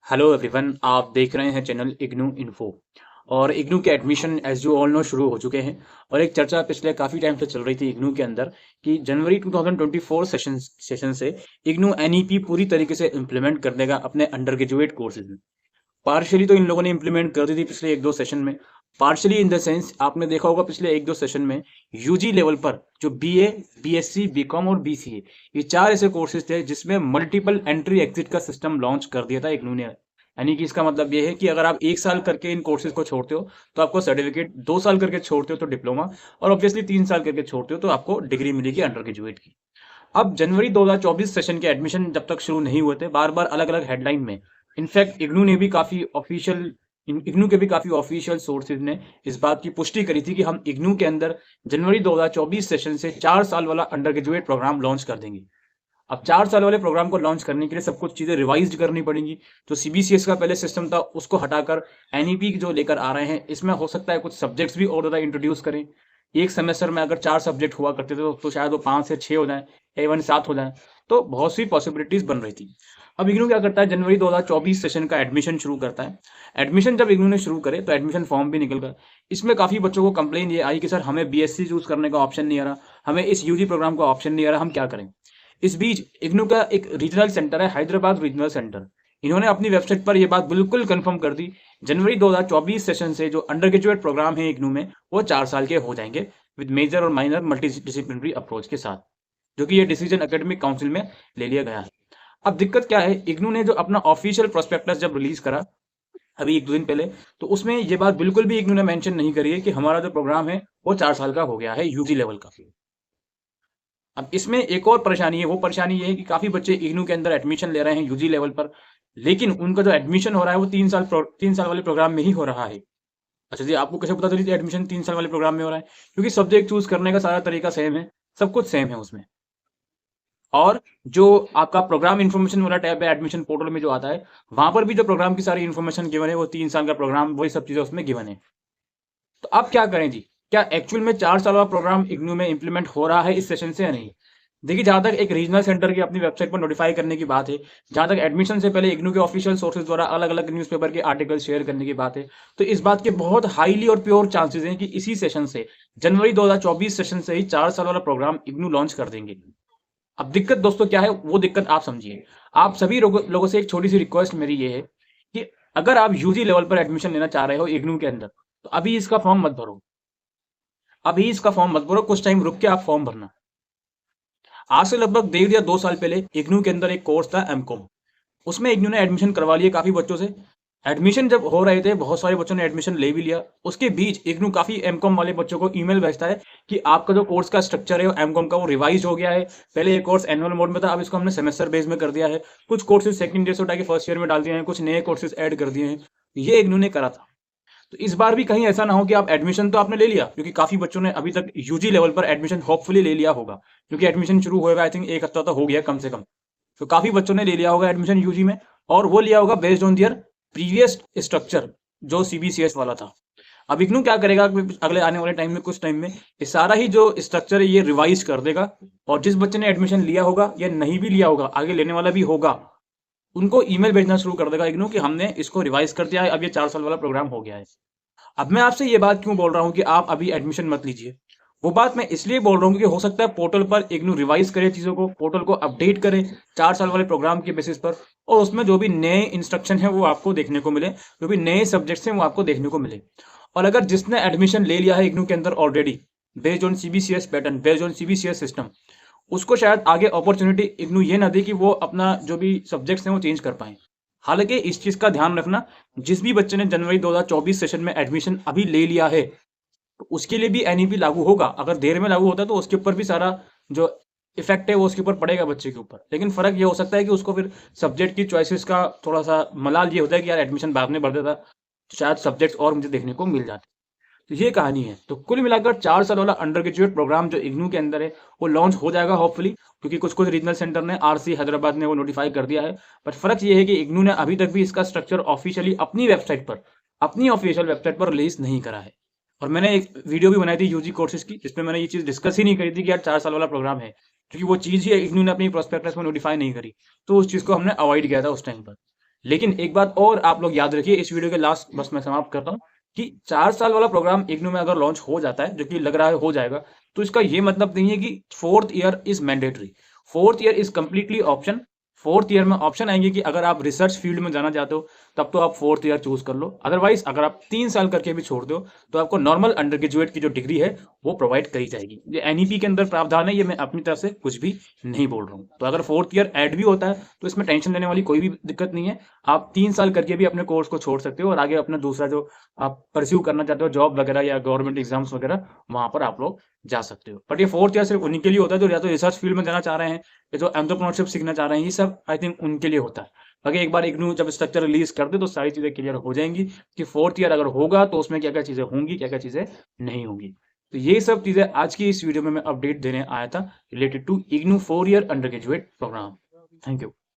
Hello everyone, आप देख रहे हैं चैनल इग्नू इन्फो। और इग्नू के admission as you all know शुरू हो चुके हैं। और एक चर्चा पिछले काफ़ी टाइम से चल रही थी इग्नू के अंदर कि जनवरी 2024 सेशन से इग्नू एनईपी पूरी तरीके से इम्प्लीमेंट कर देगा अपने अंडर ग्रेजुएट कोर्सेज में। पार्शियली तो इन लोगों ने इम्प्लीमेंट कर दी थी पिछले एक दो सेशन में। पार्शियली इन द सेंस आपने देखा होगा पिछले एक दो सेशन में यूजी लेवल पर जो बीए, बीएससी, बीकॉम और बीसीए, ये चार ऐसे कोर्सेज थे जिसमें मल्टीपल एंट्री एग्जिट का सिस्टम लॉन्च कर दिया था इग्नू ने। यानी कि इसका मतलब ये है कि अगर आप एक साल करके इन कोर्सेज को छोड़ते हो तो आपको सर्टिफिकेट, 2 साल करके छोड़ते हो तो डिप्लोमा, और ऑब्वियसली 3 साल करके छोड़ते हो तो आपको डिग्री मिलेगी अंडर ग्रेजुएट की। अब जनवरी 2024 सेशन के एडमिशन जब तक शुरू नहीं हुए थे, बार बार अलग अलग हेडलाइन में, इनफैक्ट इग्नू के भी काफी ऑफिशियल सोर्सेज ने इस बात की पुष्टि करी थी कि हम इग्नू के अंदर जनवरी 2024 सेशन से 4 साल वाला अंडर ग्रेजुएट प्रोग्राम लॉन्च कर देंगे। अब 4 साल वाले प्रोग्राम को लॉन्च करने के लिए सब कुछ चीजें रिवाइज करनी पड़ेंगी। जो सीबीसीएस का पहले सिस्टम था उसको हटाकर एनईपी जो लेकर आ रहे हैं, इसमें हो सकता है कुछ सब्जेक्ट्स भी और ज्यादा इंट्रोड्यूस करें। एक सेमेस्टर में अगर 4 सब्जेक्ट हुआ करते थे तो शायद वो 5 से 6 हो जाए, इवन 7 हो जाए। तो बहुत सी पॉसिबिलिटीज बन रही थी। अब इग्नू क्या करता है, जनवरी 2024 सेशन का एडमिशन शुरू करता है। एडमिशन जब इग्नू ने शुरू करे तो एडमिशन फॉर्म भी निकल गया। इसमें काफी बच्चों को कंप्लेन ये आई कि सर हमें बीएससी चूज करने का ऑप्शन नहीं आ रहा, हमें इस यूजी प्रोग्राम का ऑप्शन नहीं आ रहा, हम क्या करें। इस बीच इग्नू का एक रीजनल सेंटर है, हैदराबाद रीजनल सेंटर। इन्होंने अपनी वेबसाइट पर यह बात बिल्कुल कंफर्म कर दी, जनवरी 2024 सेशन से जो अंडर ग्रेजुएट प्रोग्राम है इग्नू में वो 4 साल के हो जाएंगे विद मेजर और माइनर मल्टी डिसिप्लिनरी अप्रोच के साथ, जो कि ये डिसीजन एकेडमिक काउंसिल में ले लिया गया है। अब दिक्कत क्या है, इग्नू ने जो अपना ऑफिशियल प्रोस्पेक्टस जब रिलीज करा अभी एक दो दिन पहले, तो उसमें ये बात बिल्कुल भी इग्नू ने मेंशन नहीं करी है कि हमारा जो प्रोग्राम है वो 4 साल का हो गया है यूजी लेवल का। अब इसमें एक और परेशानी है, वो परेशानी ये है कि काफी बच्चे इग्नू के अंदर एडमिशन ले रहे हैं यूजी लेवल पर, लेकिन उनका जो एडमिशन हो रहा है वो 3 साल वाले प्रोग्राम में ही हो रहा है। अच्छा जी, आपको कैसे पता चली थी एडमिशन 3 साल वाले प्रोग्राम में हो रहा है? क्योंकि सब्जेक्ट चूज करने का सारा तरीका सेम है, सब कुछ सेम है उसमें। और जो आपका प्रोग्राम इन्फॉर्मेशन वाला टैब है एडमिशन पोर्टल में जो आता है, वहां पर भी जो प्रोग्राम की सारी इन्फॉर्मेशन गिवन है वो 3 साल का प्रोग्राम, वही सब चीजें उसमें गिवन है। तो आप क्या करें जी, क्या एक्चुअल में 4 साल वाला प्रोग्राम इग्नू में इंप्लीमेंट हो रहा है इस सेशन से या नहीं? देखिए, जहां तक एक रीजनल सेंटर की अपनी वेबसाइट पर नोटिफाई करने की बात है, जहां तक एडमिशन से पहले इग्नू के ऑफिशियल सोर्सेज द्वारा अलग अलग न्यूज़पेपर के आर्टिकल शेयर करने की बात है, तो इस बात के बहुत हाईली और प्योर चांसेस हैं कि इसी सेशन से, जनवरी 2024 सेशन से ही 4 साल वाला प्रोग्राम इग्नू लॉन्च कर देंगे। अब दिक्कत दोस्तों क्या है, वो दिक्कत आप समझिए। आप सभी लोगों से एक छोटी सी रिक्वेस्ट मेरी ये है कि अगर आप यूजी लेवल पर एडमिशन लेना चाह रहे हो इग्नू के अंदर, तो अभी इसका फॉर्म मत भरो। अभी इसका फॉर्म मत भरो, कुछ टाइम रुक के आप फॉर्म भरना। आज से लगभग 1.5 या 2 साल पहले इग्नू के अंदर एक कोर्स था एमकॉम, उसमें इग्नू ने एडमिशन करवा लिए काफी बच्चों से। एडमिशन जब हो रहे थे बहुत सारे बच्चों ने एडमिशन ले भी लिया। उसके बीच इग्नू काफी एमकॉम वाले बच्चों को ईमेल भेजता है कि आपका जो कोर्स का स्ट्रक्चर है एमकॉम का वो रिवाइज हो गया है। पहले ये कोर्स एनुअल मोड में था, अब इसको हमने सेमेस्टर बेस में कर दिया है। कुछ कोर्सेज सेकंड ईयर से उठा के फर्स्ट ईयर में डाल दिए हैं, कुछ नए कोर्सेज ऐड कर दिए हैं। ये इग्नू ने करा था। तो इस बार भी कहीं ऐसा ना हो कि आप एडमिशन तो आपने ले लिया, क्योंकि काफी बच्चों ने अभी तक यूजी लेवल पर एडमिशन होपफुली ले लिया होगा, क्योंकि एडमिशन शुरू हुए आई थिंक एक हफ्ता तो हो गया कम से कम। तो काफी बच्चों ने ले लिया होगा एडमिशन यूजी में, और वो लिया होगा based on their previous structure जो सीबीसीएस वाला था। अब इग्नू क्या करेगा कि अगले आने वाले टाइम में, कुछ टाइम में, ये सारा ही जो स्ट्रक्चर है ये रिवाइज कर देगा। और जिस बच्चे ने एडमिशन लिया होगा या नहीं भी लिया होगा, आगे लेने वाला भी होगा, उनको ईमेल भेजना शुरू कर देगा इग्नू कि हमने इसको रिवाइज कर दिया है, अब ये 4 साल वाला प्रोग्राम हो गया है। अब मैं आपसे ये बात क्यों बोल रहा हूँ कि आप अभी एडमिशन मत लीजिए, वो बात मैं इसलिए बोल रहा हूँ कि हो सकता है पोर्टल पर इग्नू रिवाइज करे चीजों को, पोर्टल को अपडेट करे 4 साल वाले प्रोग्राम के बेसिस पर, और उसमें जो भी नए इंस्ट्रक्शन है वो आपको देखने को मिले, जो भी नए सब्जेक्ट्स हैं वो आपको देखने को मिले। और अगर जिसने एडमिशन ले लिया है इग्नू के अंदर already, based on CBCS pattern, based on CBCS system, उसको शायद आगे अपॉर्चुनिटी इग्नू ये ना दे कि वो अपना जो भी सब्जेक्ट्स हैं वो चेंज कर पाए। हालांकि इस चीज का ध्यान रखना, जिस भी बच्चे ने जनवरी 2024 सेशन में एडमिशन अभी ले लिया है, तो उसके लिए भी एनईपी लागू होगा। अगर देर में लागू होता है तो उसके ऊपर भी सारा जो इफेक्ट है वो उसके ऊपर पड़ेगा बच्चे के ऊपर। लेकिन फर्क ये हो सकता है कि उसको फिर सब्जेक्ट की चॉइसेस का थोड़ा सा मलाल ये होता है कि यार एडमिशन बाद में बढ़ देता तो शायद सब्जेक्ट्स और मुझे देखने को मिल जाते। तो ये कहानी है। तो कुल मिलाकर 4 साल वाला अंडर ग्रेजुएट प्रोग्राम जो इग्नू के अंदर है वो लॉन्च हो जाएगा होपफुली, क्योंकि कुछ कुछ रीजनल सेंटर ने, आरसी हैदराबाद ने वो नोटिफाई कर दिया है। बट फर्क ये है कि इग्नू ने अभी तक भी इसका स्ट्रक्चर ऑफिशियली अपनी वेबसाइट पर, अपनी ऑफिशियल वेबसाइट पर रिलीज नहीं करा है। और मैंने एक वीडियो भी बनाई थी यूजी कोर्सेज की, जिसमें मैंने ये चीज डिस्कस ही नहीं करी थी कि यार 4 साल वाला प्रोग्राम है, क्योंकि वो चीज ही इग्नू ने अपनी प्रोस्पेक्टस में नोटिफाई नहीं करी, तो उस चीज को हमने अवॉइड किया था उस टाइम पर। लेकिन एक बात और आप लोग याद रखिए, इस वीडियो के लास्ट बस मैं समाप्त करता हूँ कि 4 साल वाला प्रोग्राम इग्नू में अगर लॉन्च हो जाता है, जो कि लग रहा है हो जाएगा, तो इसका ये मतलब नहीं है कि 4th year is mandatory. 4th year is completely option. 4th year में ऑप्शन आएंगे कि अगर आप रिसर्च फील्ड में जाना चाहते हो तब तो आप 4th ईयर चूज कर लो, अदरवाइज अगर आप 3 साल करके भी छोड़ दो तो आपको नॉर्मल अंडर ग्रेजुएट की जो डिग्री है वो प्रोवाइड करी जाएगी। ये एनईपी के अंदर प्रावधान है, ये मैं अपनी तरफ से कुछ भी नहीं बोल रहा हूँ। तो अगर 4th ईयर ऐड भी होता है तो इसमें टेंशन लेने वाली कोई भी दिक्कत नहीं है। आप 3 साल करके भी अपने कोर्स को छोड़ सकते हो और आगे अपना दूसरा जो आप परस्यू करना चाहते हो, जॉब वगैरह या गवर्नमेंट एग्जाम्स वगैरह, वहां पर आप लोग जा सकते हो। बट ये 4th ईयर सिर्फ उन्हीं के लिए होता है जो या तो रिसर्च फील्ड में जाना चाह रहे हैं या जो एंटरप्रेन्योरशिप सीखना चाह रहे हैं, ये सब आई थिंक उनके लिए होता है। बाकी एक बार इग्नू जब स्ट्रक्चर रिलीज कर दे तो सारी चीजें क्लियर हो जाएंगी कि 4th ईयर अगर होगा तो उसमें क्या क्या चीजें होंगी, क्या क्या चीजें नहीं होंगी। तो ये सब चीजें आज की इस वीडियो में मैं अपडेट देने आया था related to IGNOU 4 year undergraduate program. Thank you.